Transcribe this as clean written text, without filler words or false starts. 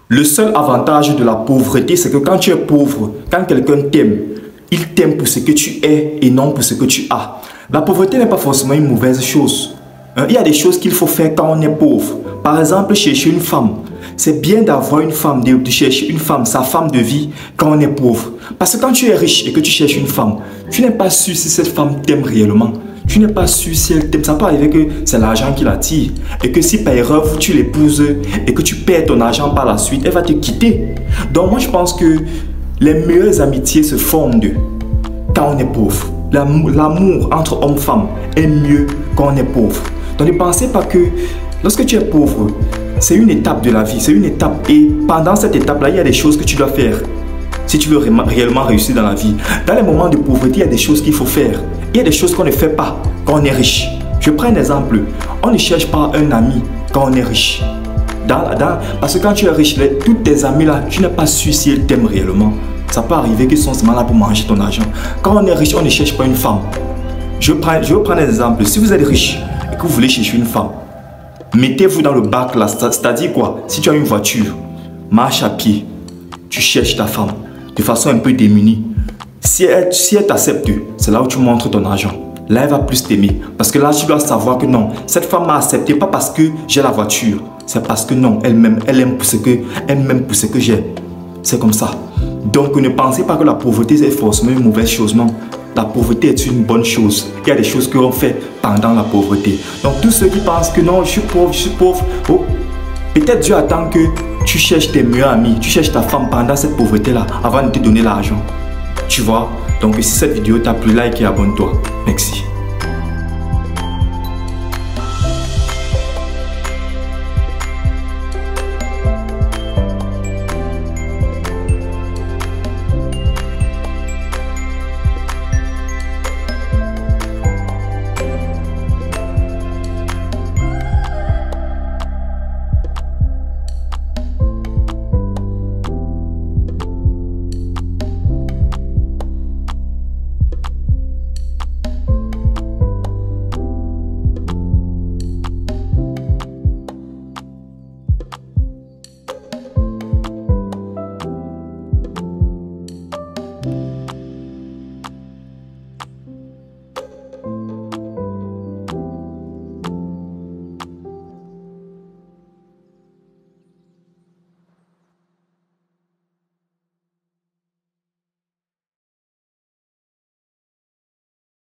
Le seul avantage de la pauvreté, c'est que quand tu es pauvre, quand quelqu'un t'aime, il t'aime pour ce que tu es et non pour ce que tu as. La pauvreté n'est pas forcément une mauvaise chose. Il y a des choses qu'il faut faire quand on est pauvre. Par exemple, chercher une femme. C'est bien d'avoir une femme, de chercher une femme, sa femme de vie, quand on est pauvre. Parce que quand tu es riche et que tu cherches une femme, tu n'es pas sûr si cette femme t'aime réellement. Tu n'es pas sûr si elle t'aime. Ça peut arriver que c'est l'argent qui l'attire. Et que si par erreur tu l'épouses et que tu perds ton argent par la suite, elle va te quitter. Donc moi je pense que les meilleures amitiés se fondent quand on est pauvre. L'amour entre hommes et femmes est mieux quand on est pauvre. Donc ne pensez pas que lorsque tu es pauvre, c'est une étape de la vie, c'est une étape. Et pendant cette étape-là, il y a des choses que tu dois faire si tu veux réellement réussir dans la vie. Dans les moments de pauvreté, il y a des choses qu'il faut faire. Il y a des choses qu'on ne fait pas quand on est riche. Je prends un exemple. On ne cherche pas un ami quand on est riche. Parce que quand tu es riche, toutes tes amies là, tu n'es pas sûr si elles t'aiment réellement. Ça peut arriver qu'ils sont seulement là pour manger ton argent. Quand on est riche, on ne cherche pas une femme. Je vais prendre un exemple. Si vous êtes riche et que vous voulez chercher une femme, mettez-vous dans le bac là, c'est-à-dire quoi? Si tu as une voiture, marche à pied, tu cherches ta femme de façon un peu démunie. Si elle t'accepte, c'est là où tu montres ton argent. Là, elle va plus t'aimer. Parce que là, tu dois savoir que non, cette femme m'a accepté pas parce que j'ai la voiture. C'est parce que non, elle m'aime pour ce que j'ai. C'est comme ça. Donc, ne pensez pas que la pauvreté est forcément une mauvaise chose, non. La pauvreté est une bonne chose. Il y a des choses qu'on fait pendant la pauvreté. Donc, tous ceux qui pensent que non, je suis pauvre, oh, peut-être Dieu attend que tu cherches tes meilleurs amis, tu cherches ta femme pendant cette pauvreté-là, avant de te donner l'argent. Tu vois? Donc, si cette vidéo t'a plu, like et abonne-toi. Merci.